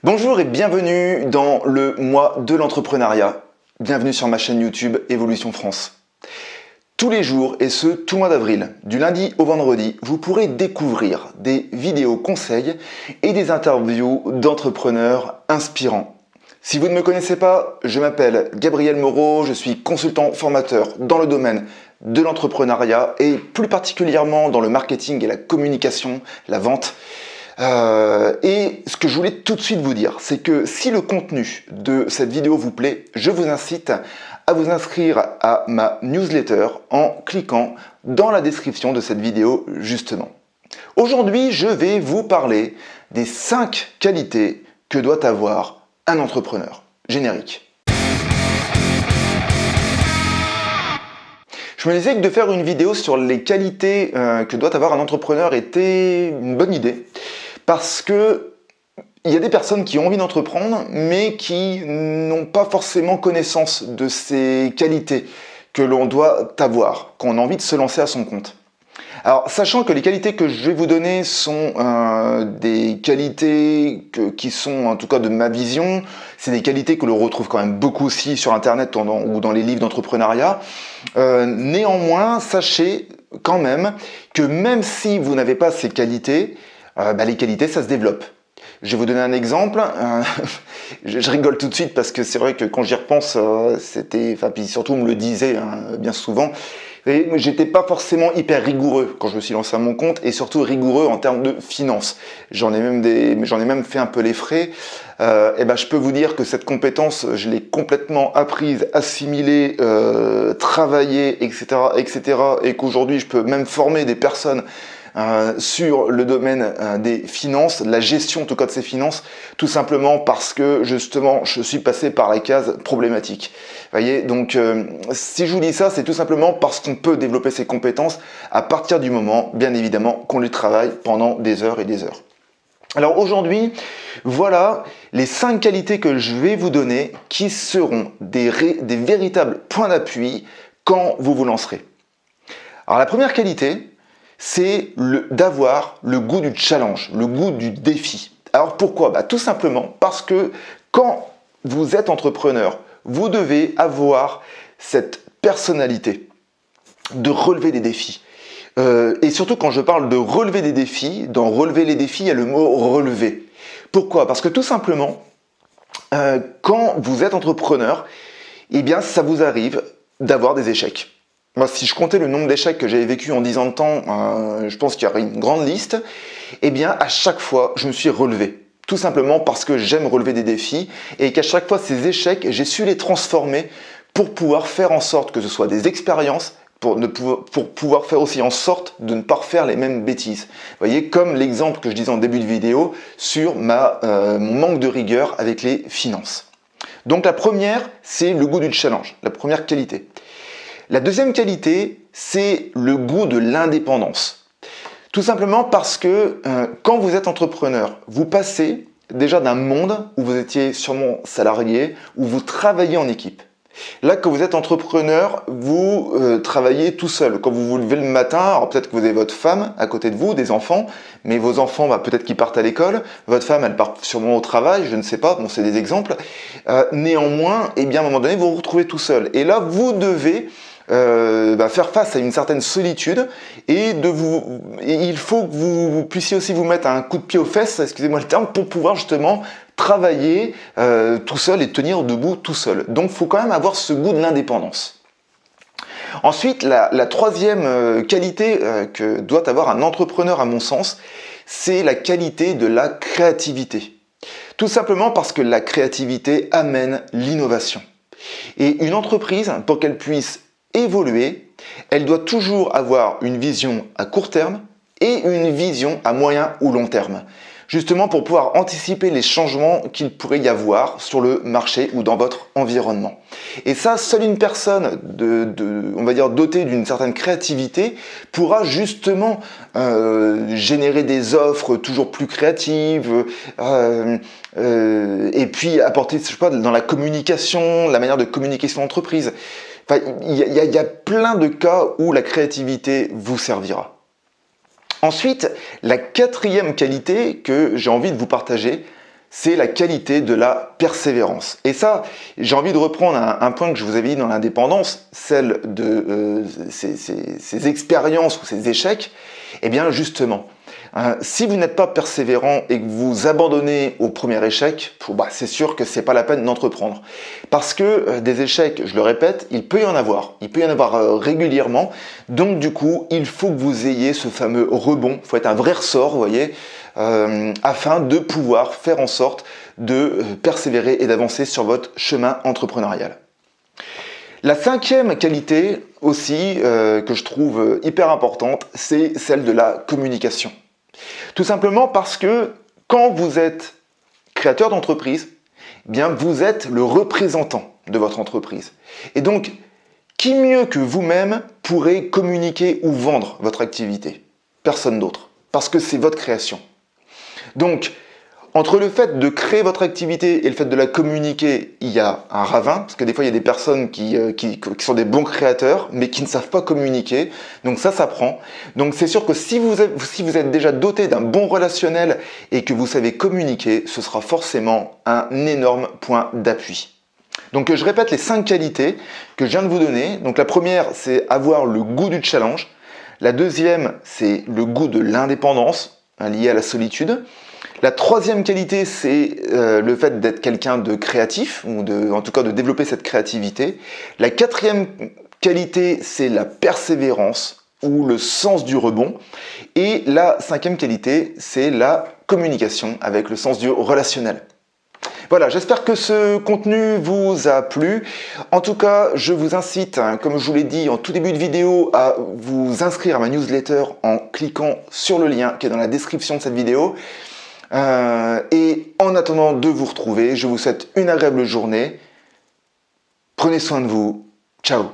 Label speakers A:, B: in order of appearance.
A: Bonjour et bienvenue dans le mois de l'entrepreneuriat. Bienvenue sur ma chaîne YouTube Evolution France. Tous les jours, et ce tout le mois d'avril, du lundi au vendredi, vous pourrez découvrir des vidéos conseils et des interviews d'entrepreneurs inspirants. Si vous ne me connaissez pas, je m'appelle Gabriel Moreau, je suis consultant formateur dans le domaine de l'entrepreneuriat et plus particulièrement dans le marketing et la communication, la vente. Et ce que je voulais tout de suite vous dire, c'est que si le contenu de cette vidéo vous plaît, je vous incite à vous inscrire à ma newsletter en cliquant dans la description de cette vidéo justement. Aujourd'hui, je vais vous parler des 5 qualités que doit avoir un entrepreneur. Générique. Je me disais que de faire une vidéo sur les qualités que doit avoir un entrepreneur était une bonne idée. Parce que il y a des personnes qui ont envie d'entreprendre, mais qui n'ont pas forcément connaissance de ces qualités que l'on doit avoir quand on a envie de se lancer à son compte. Alors, sachant que les qualités que je vais vous donner sont des qualités qui sont, en tout cas de ma vision, c'est des qualités que l'on retrouve quand même beaucoup aussi sur Internet ou dans les livres d'entrepreneuriat. Néanmoins, sachez quand même que même si vous n'avez pas ces qualités, les qualités, ça se développe. Je vais vous donner un exemple. Je rigole tout de suite parce que c'est vrai que quand j'y repense, puis surtout on me le disait bien souvent. Et j'étais pas forcément hyper rigoureux quand je me suis lancé à mon compte et surtout rigoureux en termes de finances. J'en ai même fait un peu les frais. Je peux vous dire que cette compétence, je l'ai complètement apprise, assimilée, travaillée, etc., et qu'aujourd'hui je peux même former des personnes sur le domaine des finances, la gestion en tout cas de ces finances, tout simplement parce que justement je suis passé par la case problématique. Voyez, donc si je vous dis ça, c'est tout simplement parce qu'on peut développer ses compétences à partir du moment, bien évidemment, qu'on les travaille pendant des heures et des heures. Alors aujourd'hui, voilà les 5 qualités que je vais vous donner qui seront des véritables points d'appui quand vous vous lancerez. Alors la première qualité, c'est d'avoir le goût du challenge, le goût du défi. Alors pourquoi ? Tout simplement parce que quand vous êtes entrepreneur, vous devez avoir cette personnalité de relever des défis. Et surtout quand je parle de relever des défis, dans relever les défis, il y a le mot relever. Pourquoi ? Parce que tout simplement, quand vous êtes entrepreneur, eh bien ça vous arrive d'avoir des échecs. Moi, si je comptais le nombre d'échecs que j'avais vécu en 10 ans de temps, je pense qu'il y aurait une grande liste. Eh bien, à chaque fois, je me suis relevé. Tout simplement parce que j'aime relever des défis et qu'à chaque fois, ces échecs, j'ai su les transformer pour pouvoir faire en sorte que ce soit des expériences, pour pouvoir faire aussi en sorte de ne pas refaire les mêmes bêtises. Vous voyez, comme l'exemple que je disais en début de vidéo sur mon manque de rigueur avec les finances. Donc la première, c'est le goût du challenge, la première qualité. La deuxième qualité, c'est le goût de l'indépendance. Tout simplement parce que quand vous êtes entrepreneur, vous passez déjà d'un monde où vous étiez sûrement salarié, où vous travaillez en équipe. Là, quand vous êtes entrepreneur, vous travaillez tout seul. Quand vous vous levez le matin, alors peut-être que vous avez votre femme à côté de vous, des enfants, mais vos enfants, peut-être qu'ils partent à l'école, votre femme, elle part sûrement au travail, je ne sais pas, bon, c'est des exemples. Néanmoins, à un moment donné, vous vous retrouvez tout seul. Et là, vous devez faire face à une certaine solitude et il faut que vous puissiez aussi vous mettre un coup de pied aux fesses, excusez-moi le terme, pour pouvoir justement travailler tout seul et tenir debout tout seul. Donc il faut quand même avoir ce goût de l'indépendance. Ensuite, la troisième qualité que doit avoir un entrepreneur à mon sens, c'est la qualité de la créativité. Tout simplement parce que la créativité amène l'innovation. Et une entreprise, pour qu'elle puisse évoluer, elle doit toujours avoir une vision à court terme et une vision à moyen ou long terme. Justement pour pouvoir anticiper les changements qu'il pourrait y avoir sur le marché ou dans votre environnement. Et ça, seule une personne on va dire dotée d'une certaine créativité pourra justement générer des offres toujours plus créatives et puis apporter, je sais pas, dans la communication, la manière de communication d'entreprise. Enfin, il y a plein de cas où la créativité vous servira. Ensuite, la quatrième qualité que j'ai envie de vous partager, c'est la qualité de la persévérance. Et ça, j'ai envie de reprendre un point que je vous avais dit dans l'indépendance, celle de ces expériences ou ces échecs. Eh bien justement, si vous n'êtes pas persévérant et que vous abandonnez au premier échec, c'est sûr que c'est pas la peine d'entreprendre. Parce que des échecs, je le répète, il peut y en avoir. Il peut y en avoir régulièrement. Donc du coup, il faut que vous ayez ce fameux rebond. Il faut être un vrai ressort, vous voyez, afin de pouvoir faire en sorte de persévérer et d'avancer sur votre chemin entrepreneurial. La cinquième qualité aussi que je trouve hyper importante, c'est celle de la communication. Tout simplement parce que quand vous êtes créateur d'entreprise, eh bien vous êtes le représentant de votre entreprise. Et donc, qui mieux que vous-même pourrait communiquer ou vendre votre activité? Personne d'autre, parce que c'est votre création. Donc, entre le fait de créer votre activité et le fait de la communiquer, il y a un ravin, parce que des fois il y a des personnes qui sont des bons créateurs, mais qui ne savent pas communiquer, donc ça s'apprend. Donc c'est sûr que si vous êtes déjà doté d'un bon relationnel et que vous savez communiquer, ce sera forcément un énorme point d'appui. Donc je répète les 5 qualités que je viens de vous donner. Donc la première, c'est avoir le goût du challenge. La deuxième, c'est le goût de l'indépendance, lié à la solitude. La troisième qualité, c'est le fait d'être quelqu'un de créatif, ou en tout cas de développer cette créativité. La quatrième qualité, c'est la persévérance, ou le sens du rebond. Et la cinquième qualité, c'est la communication, avec le sens du relationnel. Voilà, j'espère que ce contenu vous a plu. En tout cas, je vous incite, comme je vous l'ai dit en tout début de vidéo, à vous inscrire à ma newsletter en cliquant sur le lien qui est dans la description de cette vidéo. Et en attendant de vous retrouver, je vous souhaite une agréable journée. Prenez soin de vous. Ciao.